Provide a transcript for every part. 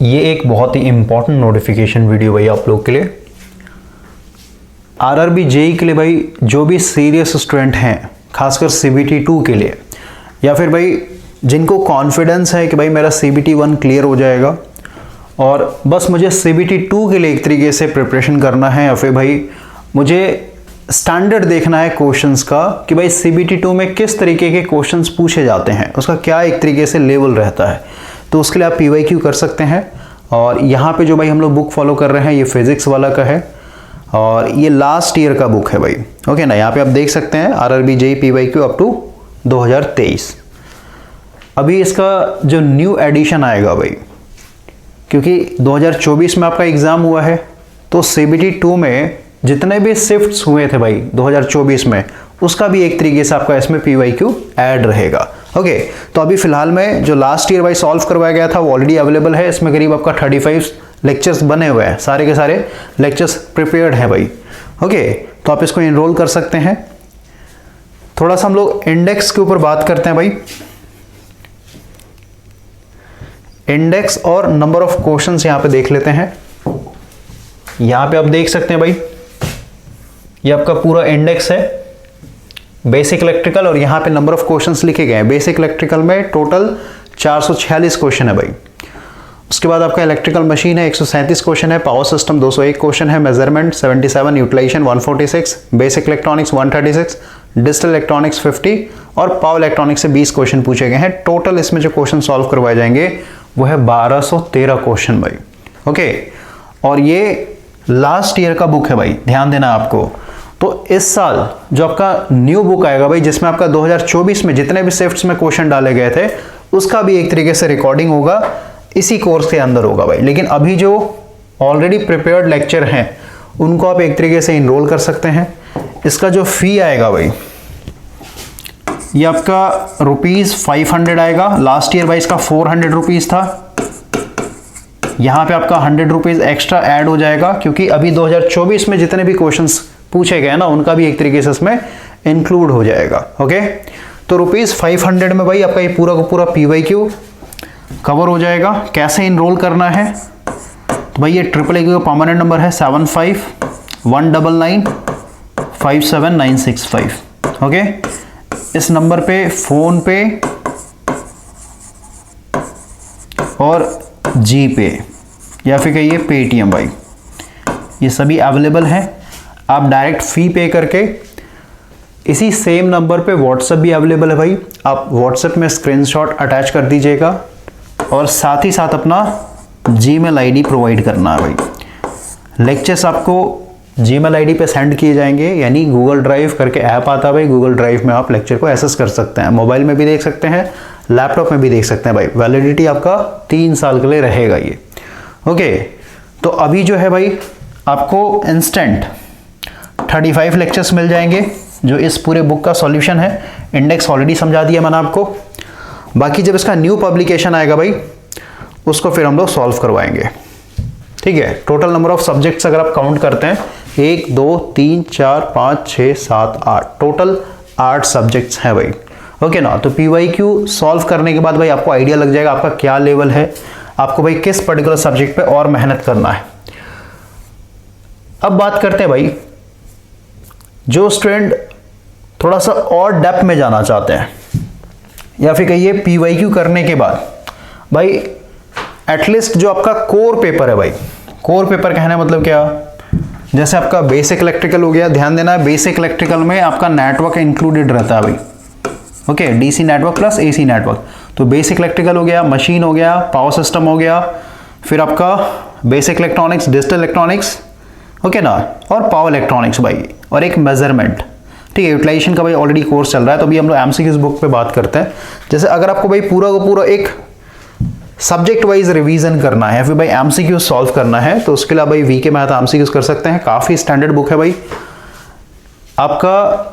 ये एक बहुत ही इम्पॉर्टेंट नोटिफिकेशन वीडियो भाई आप लोग के लिए, आरआरबी जेई के लिए भाई, जो भी सीरियस स्टूडेंट हैं खासकर सीबीटी 2 के लिए, या फिर भाई जिनको कॉन्फिडेंस है कि भाई मेरा सीबीटी 1 क्लियर हो जाएगा और बस मुझे सीबीटी 2 के लिए एक तरीके से प्रिपरेशन करना है, या फिर भाई मुझे स्टैंडर्ड देखना है क्वेश्चंस का कि भाई सीबीटी 2 में किस तरीके के क्वेश्चंस पूछे जाते हैं, उसका क्या एक तरीके से लेवल रहता है। तो उसके लिए आप पीवाईक्यू कर सकते हैं। और यहाँ पे जो भाई हम लोग बुक फॉलो कर रहे हैं ये फिजिक्स वाला का है और ये लास्ट ईयर का बुक है भाई, ओके ना। यहाँ पे आप देख सकते हैं RRB JE PYQ up to 2023। अभी इसका जो न्यू एडिशन आएगा भाई, क्योंकि 2024 में आपका एग्ज़ाम हुआ है, तो सीबीटी 2 में जितने भी शिफ्ट्स हुए थे भाई 2024 में, उसका भी एक तरीके से आपका इसमें पीवाईक्यू ऐड रहेगा। ओके, तो अभी फिलहाल में जो लास्ट ईयर भाई सॉल्व करवाया गया था वो ऑलरेडी अवेलेबल है। इसमें करीब आपका 35 लेक्चर्स बने हुए हैं, सारे के सारे लेक्चर्स प्रिपेयर्ड हैं भाई। ओके, तो आप इसको इनरोल कर सकते हैं। थोड़ा सा हम लोग इंडेक्स के ऊपर बात करते हैं भाई। इंडेक्स और नंबर ऑफ क्वेश्चंस यहां पे देख लेते हैं। यहां पे आप देख सकते हैं भाई, ये आपका पूरा इंडेक्स है बेसिक इलेक्ट्रिकल, और यहाँ पे नंबर ऑफ क्वेश्चंस लिखे गए हैं। बेसिक इलेक्ट्रिकल में टोटल 446 क्वेश्चन है भाई। उसके बाद आपका इलेक्ट्रिकल मशीन है 137 क्वेश्चन है, पावर सिस्टम 201 क्वेश्चन है, measurement 77, utilization 146, basic electronics 136, digital electronics 50 और पावर इलेक्ट्रॉनिक्स से 20 क्वेश्चन पूछे गए हैं। टोटल इसमें जो क्वेश्चन सॉल्व करवाए जाएंगे वो है 1213 क्वेश्चन भाई। ओके, और ये लास्ट ईयर का बुक है भाई, ध्यान देना आपको। तो इस साल जो आपका न्यू बुक आएगा भाई, जिसमें आपका 2024 में जितने भी शिफ्ट्स में क्वेश्चन डाले गए थे उसका भी एक तरीके से रिकॉर्डिंग होगा, इसी कोर्स के अंदर होगा भाई। लेकिन अभी जो ऑलरेडी प्रिपेयर्ड लेक्चर हैं उनको आप एक तरीके से इनरोल कर सकते हैं। इसका जो फी आएगा भाई, ये आपका ₹500 आएगा। लास्ट ईयर भाई इसका 400 रुपीज़ था। यहाँ पे आपका 100 रुपीज़ एक्स्ट्रा ऐड हो जाएगा, क्योंकि अभी 2024 में जितने भी क्वेश्चंस पूछे गए ना उनका भी एक तरीके से इसमें इंक्लूड हो जाएगा। ओके, तो ₹500 में भाई आपका ये पूरा का पूरा पीवाईक्यू कवर हो जाएगा। कैसे इनरोल करना है, तो भाई ये AAA का परमानेंट नंबर है 7519957965। ओके, इस नंबर पे फोन पे और जी पे या फिर कहिए पेटीएम भाई, ये सभी अवेलेबल हैं। आप डायरेक्ट फी पे करके इसी सेम नंबर पे व्हाट्सएप भी अवेलेबल है भाई, आप व्हाट्सएप में स्क्रीनशॉट अटैच कर दीजिएगा और साथ ही साथ अपना जीमेल आईडी प्रोवाइड करना है भाई। लेक्चर्स आपको जीमेल आईडी पे सेंड किए जाएंगे, यानी गूगल ड्राइव करके ऐप आता है भाई, गूगल ड्राइव में आप लेक्चर को एक्सेस कर सकते हैं। मोबाइल में भी देख सकते हैं, लैपटॉप में भी देख सकते हैं भाई। वैलिडिटी आपका 3 साल के लिए रहेगा ये। ओके, तो अभी जो है भाई आपको इंस्टेंट 35 लेक्चर्स मिल जाएंगे, जो इस पूरे बुक का सॉल्यूशन है। इंडेक्स ऑलरेडी समझा दिया मैंने आपको। बाकी जब इसका न्यू पब्लिकेशन आएगा भाई, उसको फिर हम लोग सॉल्व करवाएंगे। ठीक है, टोटल नंबर ऑफ सब्जेक्ट्स अगर आप काउंट करते हैं 1 2 3 4 5 6 7 8, टोटल 8 सब्जेक्ट्स हैं भाई। ओके ना, तो पीवाईक्यू सॉल्व करने के बाद भाई आपको आइडिया लग जाएगा आपका क्या लेवल है, आपको भाई किस पर्टिकुलर सब्जेक्ट पे और मेहनत करना है। अब बात करते हैं भाई, जो स्टूडेंट थोड़ा सा और डेप्थ में जाना चाहते हैं, या फिर कहिए पीवाईक्यू करने के बाद भाई एटलीस्ट जो आपका कोर पेपर है भाई, कोर पेपर कहने मतलब क्या, जैसे आपका बेसिक इलेक्ट्रिकल हो गया, ध्यान देना है बेसिक इलेक्ट्रिकल में आपका नेटवर्क इंक्लूडेड रहता है भाई। Okay, DC network plus AC network. तो बेसिक इलेक्ट्रिकल हो गया, मशीन हो गया, पावर सिस्टम हो गया, फिर आपका basic electronics, digital electronics, okay ना, और पावर इलेक्ट्रॉनिक्स भाई, और एक मेजरमेंट। ठीक है, यूटिलाइजेशन का भाई ऑलरेडी कोर्स चल रहा है, तो अभी हम लोग एमसीक्यूज बुक पे बात करते हैं। जैसे अगर आपको भाई पूरा का पूरा एक सब्जेक्ट वाइज रिवीजन करना है, फिर भाई एमसीक्यूज सॉल्व करना है, तो उसके लिए भाई वीके मैथ एमसीक्यूज कर सकते हैं। काफ़ी स्टैंडर्ड बुक है भाई। आपका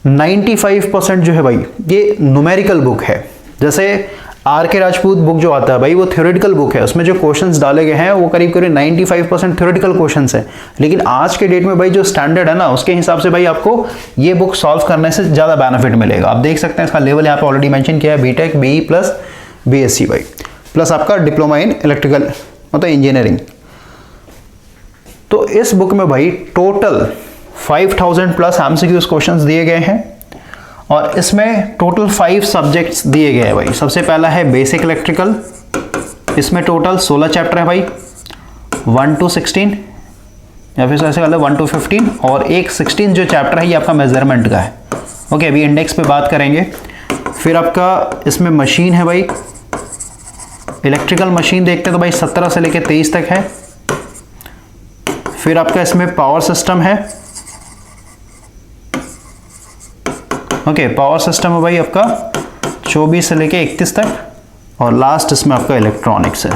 95% जो है भाई ये न्यूमेरिकल बुक है। जैसे आर.के. राजपूत बुक जो आता है भाई वो थ्योरेटिकल बुक है, उसमें जो क्वेश्चंस डाले गए हैं वो करीब करीब 95% थ्योरेटिकल क्वेश्चंस है। लेकिन आज के डेट में भाई जो स्टैंडर्ड है ना, उसके हिसाब से भाई आपको ये बुक सॉल्व करने से ज़्यादा बेनिफिट मिलेगा। आप देख सकते हैं इसका लेवल यहाँ पे ऑलरेडी मेंशन किया है, बीटेक, बीई प्लस बीएससी भाई। प्लस आपका डिप्लोमा इन इलेक्ट्रिकल मतलब इंजीनियरिंग। तो इस बुक में भाई टोटल 5000 प्लस एमसीक्यूज क्वेश्चंस दिए गए हैं और इसमें टोटल 5 सब्जेक्ट्स दिए गए हैं भाई। सबसे पहला है बेसिक इलेक्ट्रिकल, इसमें टोटल 16 चैप्टर है भाई, 1 to 16 या फिर ऐसे कहते हैं 1 to 15, और एक 16 जो चैप्टर है ये आपका मेजरमेंट का है। ओके, अभी इंडेक्स पे बात करेंगे। फिर आपका इसमें मशीन है भाई, इलेक्ट्रिकल मशीन देखते हैं तो भाई 17 से लेकर 23 तक है। फिर आपका इसमें पावर सिस्टम है। ओके, पावर सिस्टम है भाई आपका 24 से लेकर 31 तक, और लास्ट इसमें आपका इलेक्ट्रॉनिक्स है।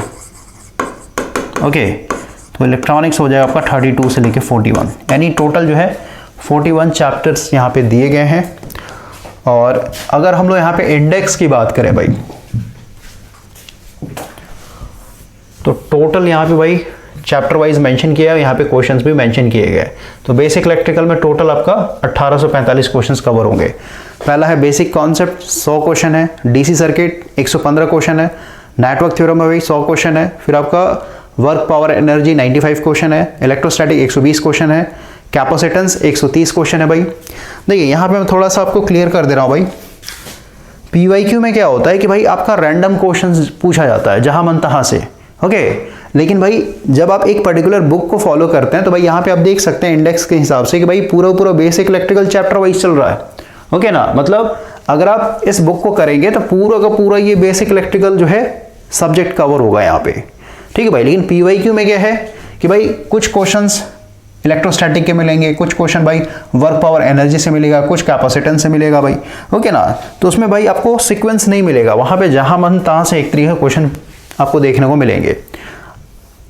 ओके, तो इलेक्ट्रॉनिक्स हो जाएगा आपका 32 से लेकर 41, यानी टोटल जो है 41 चैप्टर्स यहाँ पे दिए गए हैं। और अगर हम लोग यहाँ पे इंडेक्स की बात करें भाई, तो टोटल यहाँ पे भाई चैप्टर वाइज मेंशन किया है, यहाँ पे क्वेश्चंस भी मेंशन किए गए। तो बेसिक इलेक्ट्रिकल में टोटल आपका 1845 क्वेश्चंस कवर होंगे। पहला है बेसिक कॉन्सेप्ट, 100 क्वेश्चन है। डीसी सर्किट 115 क्वेश्चन है। नेटवर्क थ्योरम में भाई 100 क्वेश्चन है। फिर आपका वर्क पावर एनर्जी 95 क्वेश्चन है। इलेक्ट्रोस्टैटिक 120 क्वेश्चन है। कैपेसिटेंस 130 क्वेश्चन है भाई। देखिए यहाँ पे मैं थोड़ा सा आपको क्लियर कर दे रहा हूँ भाई। पीवाईक्यू में क्या होता है कि भाई आपका रैंडम क्वेश्चन पूछा जाता है जहां मन तहां से। ओके, लेकिन भाई जब आप एक पर्टिकुलर बुक को फॉलो करते हैं तो भाई यहाँ पे आप देख सकते हैं इंडेक्स के हिसाब से कि भाई पूरा बेसिक इलेक्ट्रिकल चैप्टर वाइज चल रहा है। ओके ना, मतलब अगर आप इस बुक को करेंगे तो पूरा का पूरा ये बेसिक इलेक्ट्रिकल जो है सब्जेक्ट कवर होगा यहाँ पे। ठीक है भाई, लेकिन पीवाईक्यू में क्या है कि भाई कुछ क्वेश्चंस इलेक्ट्रोस्टैटिक के मिलेंगे, कुछ क्वेश्चन भाई वर्क पावर एनर्जी से मिलेगा, कुछ कैपेसिटेंस से मिलेगा भाई। ओके ना, तो उसमें भाई आपको सीक्वेंस नहीं मिलेगा, वहां पे जहां मन तहां से एक तरीके का क्वेश्चन आपको देखने को मिलेंगे।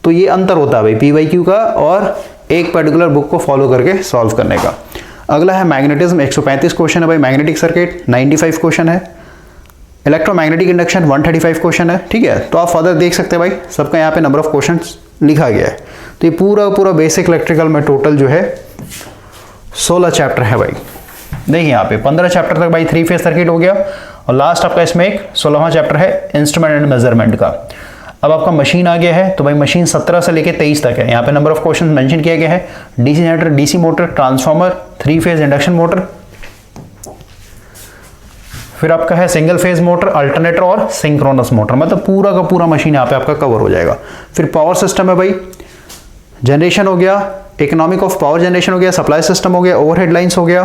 तो ये अंतर होता है भाई पीवाईक्यू का और एक पर्टिकुलर बुक को फॉलो करके सॉल्व करने का। अगला है मैग्नेटिज्म, 135 क्वेश्चन है भाई। मैग्नेटिक सर्किट 95 क्वेश्चन है। इलेक्ट्रोमैग्नेटिक इंडक्शन 135 क्वेश्चन है। ठीक है, तो आप फर्दर देख सकते हैं भाई सबका यहाँ पे नंबर ऑफ क्वेश्चन लिखा गया है। तो ये पूरा बेसिक इलेक्ट्रिकल में टोटल जो है 16 चैप्टर है भाई। देखिए यहाँ पे 15 चैप्टर तक भाई 3 फेज सर्किट हो गया, और लास्ट आपका इसमें एक 16वां चैप्टर है इंस्ट्रूमेंट एंड मेजरमेंट का। अब आपका मशीन आ गया है, तो भाई मशीन 17 से लेकर 23 तक है। यहाँ पे नंबर ऑफ क्वेश्चन मेंशन किया गया है। DC generator, DC motor, transformer, 3 phase induction motor, फिर आपका है सिंगल फेज मोटर, अल्टरनेटर और सिंक्रोनस मोटर, मतलब पूरा का पूरा मशीन यहाँ पे आपका कवर हो जाएगा। फिर पावर सिस्टम है भाई, जनरेशन हो गया, इकोनॉमिक ऑफ पावर जनरेशन हो गया, सप्लाई सिस्टम हो गया, ओवरहेड लाइंस हो गया,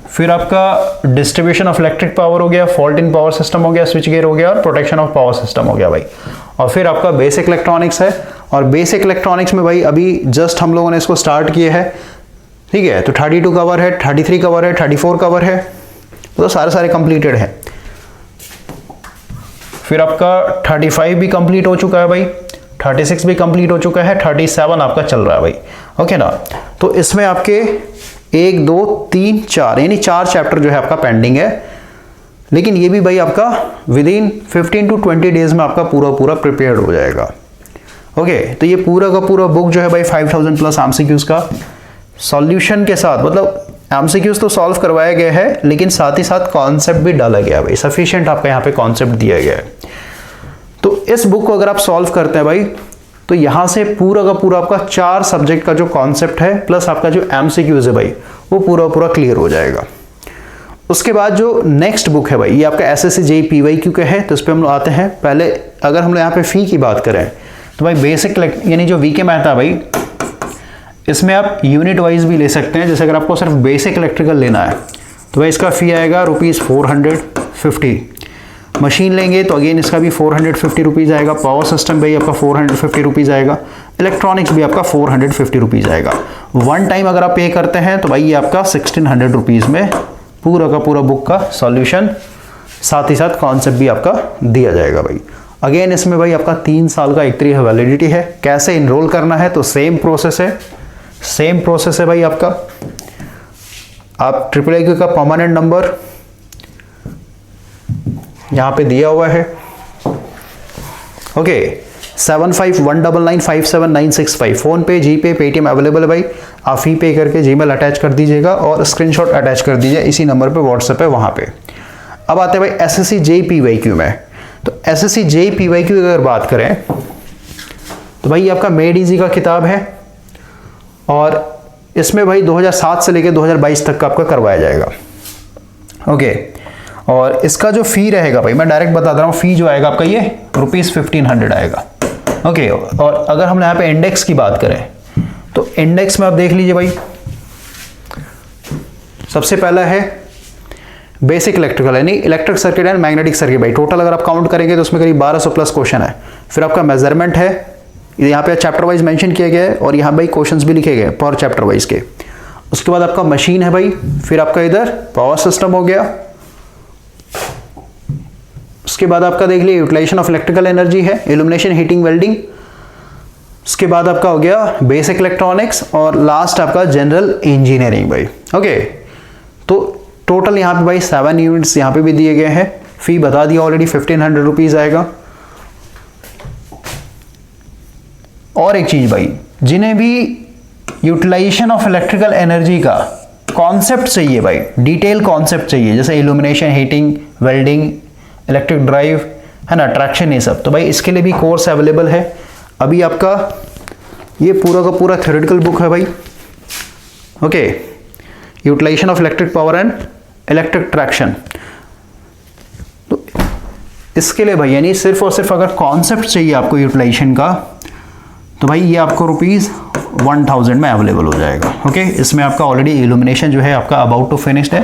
फिर आपका डिस्ट्रीब्यूशन ऑफ इलेक्ट्रिक पावर हो गया, फॉल्ट इन पावर सिस्टम हो गया, स्विच गियर हो गया, और प्रोटेक्शन ऑफ पावर सिस्टम हो गया भाई। और फिर आपका बेसिक इलेक्ट्रॉनिक्स है, और बेसिक इलेक्ट्रॉनिक्स में भाई अभी जस्ट हम लोगों ने इसको स्टार्ट किए है। ठीक है, तो 32 कवर है, 33 कवर है, 34 कवर है, तो सारे कंप्लीटेड है। फिर आपका 35 भी कंप्लीट हो चुका है भाई, 36 भी कंप्लीट हो चुका है, 37 आपका चल रहा है भाई। ओके ना, तो इसमें आपके 1 2 3 4 यानी 4 चैप्टर जो है आपका पेंडिंग है, लेकिन ये भी भाई आपका विद इन 15 to 20 डेज में आपका पूरा प्रिपेयर्ड हो जाएगा। ओके, तो ये पूरा का पूरा बुक जो है भाई 5000 प्लस एमसीक्यूज का सॉल्यूशन के साथ, मतलब एमसीक्यूज तो सॉल्व करवाया गया है, लेकिन साथ ही साथ कॉन्सेप्ट भी डाला गया है भाई। सफिशिएंट आपका यहाँ पे कॉन्सेप्ट दिया गया है। तो इस बुक को अगर आप सॉल्व करते हैं भाई, तो यहाँ से पूरा का पूरा आपका 4 सब्जेक्ट का जो कॉन्सेप्ट है प्लस आपका जो एमसीक्यूज है भाई, वो पूरा क्लियर हो जाएगा। उसके बाद जो नेक्स्ट बुक है भाई, ये आपका एसएससी जेईई पीवाईक्यू का है, तो इस पर हम लोग आते हैं। पहले अगर हम लोग यहाँ पे फी की बात करें तो भाई बेसिक यानी जो वीके मैथ है भाई, इसमें आप यूनिट वाइज भी ले सकते हैं। जैसे अगर आपको सिर्फ बेसिक इलेक्ट्रिकल लेना है तो भाई इसका फी आएगा ₹450। मशीन लेंगे तो अगेन इसका भी ₹450 आएगा। पावर सिस्टम भाई आपका ₹450 आएगा। इलेक्ट्रॉनिक्स भी आपका ₹450 आएगा। वन टाइम अगर आप पे करते हैं तो भाई ये आपका ₹1600 में पूरा का पूरा बुक का सॉल्यूशन, साथ ही साथ कॉन्सेप्ट भी आपका दिया जाएगा भाई। अगेन इसमें भाई आपका 3 साल का एक तरीके वैलिडिटी है। कैसे इनरोल करना है तो सेम प्रोसेस है भाई आपका। आप IIIQ का परमानेंट नंबर यहां पे दिया हुआ है। ओके, 7519957965 फोन पे, जीपे, पेटीएम अवेलेबल है भाई। आप फी पे करके जीमेल अटैच कर दीजिएगा और स्क्रीनशॉट अटैच कर दीजिए इसी नंबर पे, व्हाट्सएप पे, वहां पे। अब आते हैं भाई एसएससी जेईई पीवाईक्यू में। तो एसएससी जेईई पीवाईक्यू अगर बात करें तो भाई आपका मेड इजी का किताब है और इसमें भाई 2007 से लेकर 2022 तक का आपका करवाया जाएगा। ओके, और इसका जो फी रहेगा भाई मैं डायरेक्ट बता रहा हूँ, फी जो आएगा आपका ये ₹1500 आएगा। ओके, और अगर हम यहाँ पे इंडेक्स की बात करें तो इंडेक्स में आप देख लीजिए भाई, सबसे पहला है बेसिक इलेक्ट्रिकल यानी electric circuit and magnetic circuit. भाई टोटल अगर आप काउंट करेंगे तो उसमें करीब 1200 प्लस क्वेश्चन है। फिर आपका मेजरमेंट है, यहाँ पे चैप्टर वाइज मेंशन किया गया है और यहाँ भाई क्वेश्चंस भी लिखे गए पर चैप्टर वाइज के। उसके बाद आपका मशीन है भाई, फिर आपका इधर पावर सिस्टम हो गया। उसके बाद आपका देख लिया यूटिलाइजेशन ऑफ इलेक्ट्रिकल एनर्जी है, इल्यूमिनेशन, हीटिंग, वेल्डिंग। उसके बाद आपका हो गया बेसिक इलेक्ट्रॉनिक्स और लास्ट आपका जनरल इंजीनियरिंग भाई। ओके, तो टोटल यहाँ पे भाई 7 यूनिट्स यहाँ पे भी दिए गए हैं। फी बता दिया ऑलरेडी, ₹1500 आएगा। और एक चीज भाई, जिन्हें भी यूटिलाइजेशन ऑफ इलेक्ट्रिकल एनर्जी का कॉन्सेप्ट चाहिए भाई, डिटेल कॉन्सेप्ट चाहिए, जैसे illumination, heating, welding, electric drive है ना, ट्रैक्शन, ये सब, तो भाई इसके लिए भी कोर्स अवेलेबल है। अभी आपका ये पूरा का पूरा थ्योरेटिकल बुक है भाई। Okay, utilization of electric power and electric traction. तो इसके लिए भाई यानी सिर्फ और सिर्फ अगर कॉन्सेप्ट चाहिए आपको यूटिलाइजेशन का, तो भाई ये आपको ₹1000 में अवेलेबल हो जाएगा। ओके, इसमें आपका ऑलरेडी इल्यूमिनेशन जो है आपका अबाउट टू फिनिश्ड है,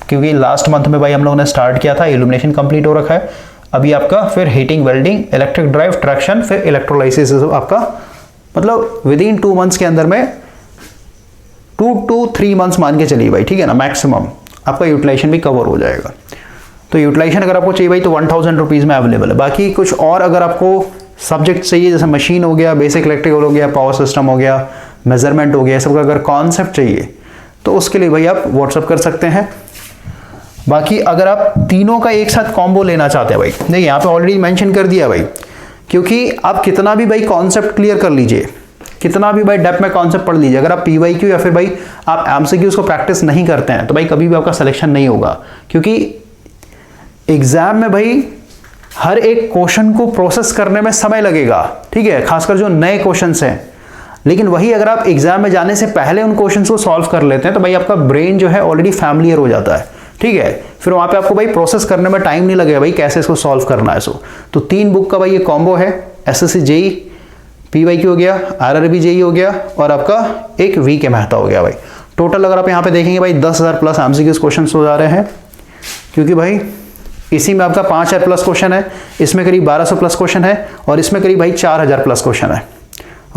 क्योंकि लास्ट मंथ में भाई हम लोगों ने स्टार्ट किया था, इल्यूमिनेशन कंप्लीट हो रखा है। अभी आपका फिर heating, welding, electric drive, traction, फिर इलेक्ट्रोलाइसिस आपका मतलब विद इन 2 मंथ्स के अंदर में 2 to 3 मंथ्स मान के चलिए भाई, ठीक है ना, मैक्सिमम आपका यूटिलाइजेशन भी कवर हो जाएगा। तो यूटिलाइजेशन अगर आपको चाहिए भाई तो ₹1000 में अवेलेबल है। बाकी कुछ और अगर आपको सब्जेक्ट चाहिए, जैसे मशीन हो गया, बेसिक इलेक्ट्रिकल हो गया, पावर सिस्टम हो गया, मेजरमेंट हो गया, सबका अगर कॉन्सेप्ट चाहिए तो उसके लिए भाई आप व्हाट्सअप कर सकते हैं। बाकी अगर आप तीनों का एक साथ कॉम्बो लेना चाहते हैं भाई, देखिए यहाँ पे ऑलरेडी मेंशन कर दिया भाई, क्योंकि आप कितना भी भाई कॉन्सेप्ट क्लियर कर लीजिए, कितना भी भाई डेप्थ में कॉन्सेप्ट पढ़ लीजिए, अगर आप पीवाईक्यू या फिर भाई आप एमसीक्यूज को प्रैक्टिस नहीं करते हैं तो भाई कभी भी आपका सिलेक्शन नहीं होगा। क्योंकि एग्जाम में भाई हर एक क्वेश्चन को प्रोसेस करने में समय लगेगा, ठीक है, खासकर जो नए क्वेश्चंस हैं। लेकिन वही अगर आप एग्जाम में जाने से पहले उन क्वेश्चंस को सॉल्व कर लेते हैं तो भाई आपका ब्रेन जो है ऑलरेडी फैमिलियर हो जाता है, ठीक है, फिर वहां पे आपको भाई प्रोसेस करने में टाइम नहीं लगेगा भाई कैसे इसको सॉल्व करना है। तो 3 बुक का भाई ये कॉम्बो है, एसएससी जेईई पीवाईक्यू हो गया, आरआरबी जेईई हो गया और आपका एक वीके मेहता हो गया भाई। टोटल अगर आप यहाँ पे देखेंगे भाई 10,000 प्लस एमसीक्यूज क्वेश्चन हो जा रहे हैं, क्योंकि भाई इसी में आपका 5000 प्लस क्वेश्चन है, इसमें करीब 1200 प्लस क्वेश्चन है और इसमें करीब भाई 4000 प्लस क्वेश्चन है।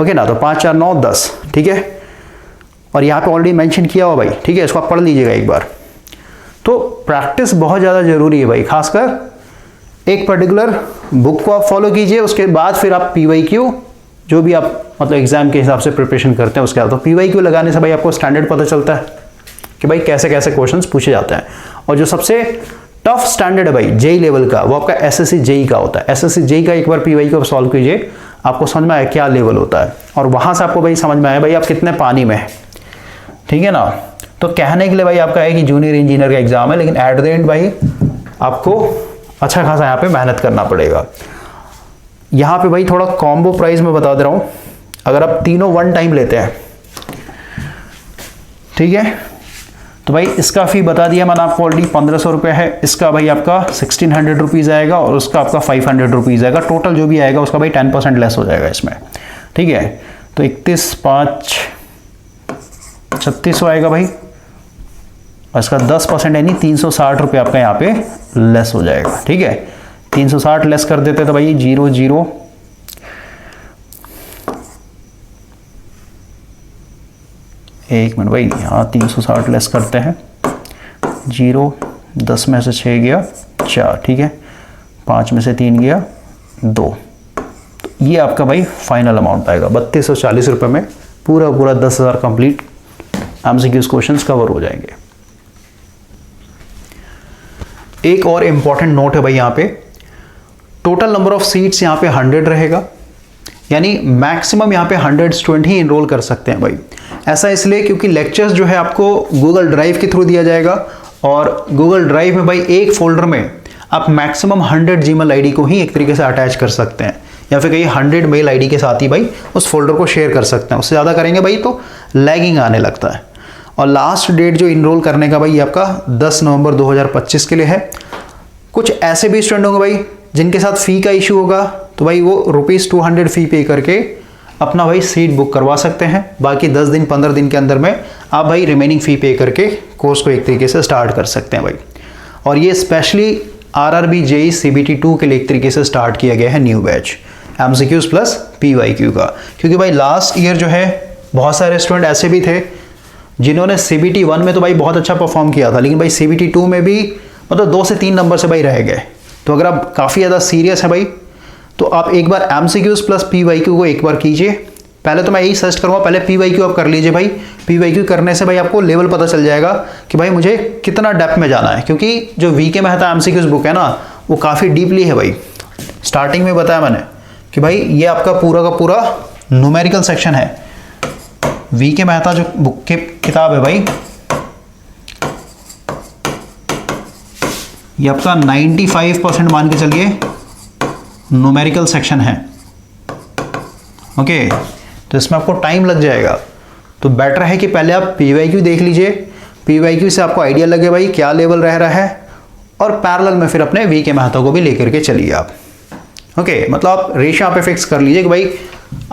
ओके ना, तो 5 4 9 10, ठीक है, और यहाँ पे ऑलरेडी मेंशन किया हुआ भाई, ठीक है, इसको आप पढ़ लीजिएगा एक बार। तो प्रैक्टिस बहुत ज़्यादा जरूरी है भाई, खासकर एक पर्टिकुलर बुक को आप फॉलो कीजिए, उसके बाद फिर आप पीवाईक्यू जो भी आप मतलब एग्जाम के हिसाब से प्रिपरेशन करते हैं उसके बाद, तो पीवाईक्यू लगाने से भाई आपको स्टैंडर्ड पता चलता है कि भाई कैसे कैसे क्वेश्चंस पूछे जाते हैं। और जो सबसे टफ स्टैंडर्ड है भाई जेईई लेवल का, वो आपका एसएससी जेईई का होता है। एसएससी जेईई का एक बार पीवाईक्यू आप सॉल्व कीजिए, आपको समझ में आया क्या लेवल होता है, और वहां से आपको भाई समझ में आया भाई आप कितने पानी में है, ठीक है ना। तो कहने के लिए भाई आपका है कि जूनियर इंजीनियर का एग्जाम है, लेकिन एट द एंड भाई आपको अच्छा खासा यहाँ पे मेहनत करना पड़ेगा। यहाँ पे भाई थोड़ा कॉम्बो प्राइस में बता दे रहा हूँ, अगर आप तीनों वन टाइम लेते हैं, ठीक है, तो भाई इसका फी बता दिया मैंने आपको ऑलरेडी, 1500 रुपये है। इसका भाई आपका 1600 आएगा और उसका आपका 500 आएगा। टोटल जो भी आएगा उसका भाई 10% लेस हो जाएगा इसमें, ठीक है। तो 31,500 3600 आएगा भाई, और इसका 10% यानी 360 रुपये आपका यहाँ पे लेस हो जाएगा, ठीक है। 360 लेस कर देते तो भाई 00 एक मिनट भाई, यहाँ 360 लेस करते हैं, 0 10 में से 6 गया 4, ठीक है, 5 में से 3 गया 2, तो ये आपका भाई फाइनल अमाउंट आएगा 3240 रुपये में पूरा 10,000 कंप्लीट एमसीक्यूज क्वेश्चंस कवर हो जाएंगे। एक और इंपॉर्टेंट नोट है भाई, यहाँ पे टोटल नंबर ऑफ सीट्स यहाँ पे 100 रहेगा, यानी मैक्सिमम यहाँ पे 100 स्टूडेंट ही इनरोल कर सकते हैं भाई। ऐसा इसलिए क्योंकि लेक्चर्स जो है आपको गूगल ड्राइव के थ्रू दिया जाएगा और गूगल ड्राइव में भाई एक फोल्डर में आप मैक्सिमम 100 जीमेल आईडी को ही एक तरीके से अटैच कर सकते हैं, या फिर कहीं 100 मेल आईडी के साथ ही भाई उस फोल्डर को शेयर कर सकते हैं। उससे ज़्यादा करेंगे भाई तो लैगिंग आने लगता है। और लास्ट डेट जो इनरोल करने का भाई ये आपका 10 नवंबर 2025 के लिए है। कुछ ऐसे भी स्टूडेंट होंगे भाई जिनके साथ फ़ी का इशू होगा, तो भाई वो ₹200 फ़ी पे करके अपना भाई सीट बुक करवा सकते हैं। बाकी 10 दिन 15 दिन के अंदर में आप भाई रिमेनिंग फ़ी पे करके कोर्स को एक तरीके से स्टार्ट कर सकते हैं भाई। और ये स्पेशली RRB JEE CBT 2 के लिए एक तरीके से स्टार्ट किया गया है new batch MCQs plus PYQ का, क्योंकि भाई लास्ट ईयर जो है बहुत सारे स्टूडेंट ऐसे भी थे जिन्होंने CBT 1 में तो भाई बहुत अच्छा परफॉर्म किया था, लेकिन भाई CBT 2 में भी मतलब 2 से 3 नंबर से भाई रह गए। तो अगर आप काफ़ी ज़्यादा सीरियस है भाई तो आप एक बार MCQs प्लस PYQ को एक बार कीजिए। पहले तो मैं यही सजेस्ट करूँगा, पहले PYQ आप कर लीजिए भाई। PYQ करने से भाई आपको लेवल पता चल जाएगा कि भाई मुझे कितना डेप्थ में जाना है, क्योंकि जो VK मेहता MCQs बुक है ना वो काफ़ी डीपली है भाई। स्टार्टिंग में बताया मैंने कि भाई ये आपका पूरा का पूरा न्यूमेरिकल सेक्शन है। VK मेहता जो बुक की किताब है भाई ये आपका 95% मान के चलिए न्यूमेरिकल सेक्शन है। ओके, तो इसमें आपको टाइम लग जाएगा, तो बेटर है कि पहले आप PYQ देख लीजिए। PYQ से आपको आइडिया लगे भाई क्या लेवल रह रहा है, और पैरेलल में फिर अपने VK मेहता को भी लेकर के चलिए आप। ओके, मतलब आप रेशियो यहाँ पे फिक्स कर लीजिए कि भाई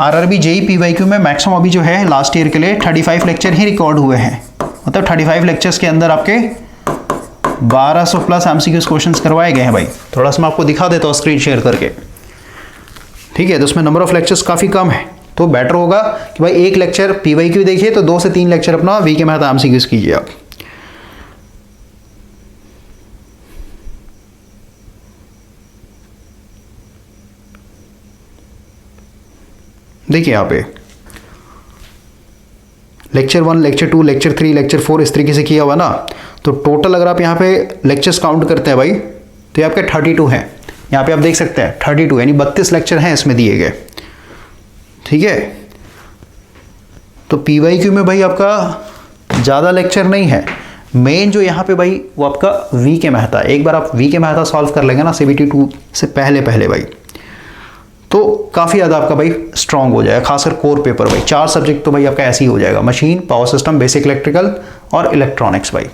RRB JEE PYQ में मैक्सिमम अभी जो है लास्ट ईयर के लिए 35 लेक्चर ही रिकॉर्ड हुए हैं। मतलब 35 लेक्चर्स के अंदर आपके 1200 प्लस MCQs क्वेश्चंस करवाए गए हैं भाई। थोड़ा सा मैं आपको दिखा देता हूँ स्क्रीन शेयर करके, ठीक है। तो उसमें नंबर ऑफ लेक्चर्स काफ़ी कम है, तो बेटर होगा कि भाई एक लेक्चर PYQ देखिए तो 2 से 3 लेक्चर अपना VK मेहता MCQs कीजिए आप। देखिए यहाँ पे लेक्चर 1, लेक्चर 2, लेक्चर 3, लेक्चर 4 इस तरीके से किया हुआ ना, तो टोटल अगर आप यहाँ पे लेक्चर्स काउंट करते हैं भाई तो ये आपके 32 हैं। यहाँ पे आप देख सकते हैं 32 यानी 32 लेक्चर हैं इसमें दिए गए, ठीक है। तो PYQ में भाई आपका ज़्यादा लेक्चर नहीं है। मेन जो यहाँ पे भाई वो आपका VK मेहता, एक बार आप VK मेहता सॉल्व कर लेंगे ना CBT 2 से पहले भाई, तो काफ़ी ज़्यादा आपका भाई स्ट्रांग हो जाएगा, खासकर कोर पेपर भाई। 4 सब्जेक्ट तो भाई आपका ऐसे ही हो जाएगा, machine, power system, basic electrical और इलेक्ट्रॉनिक्स भाई।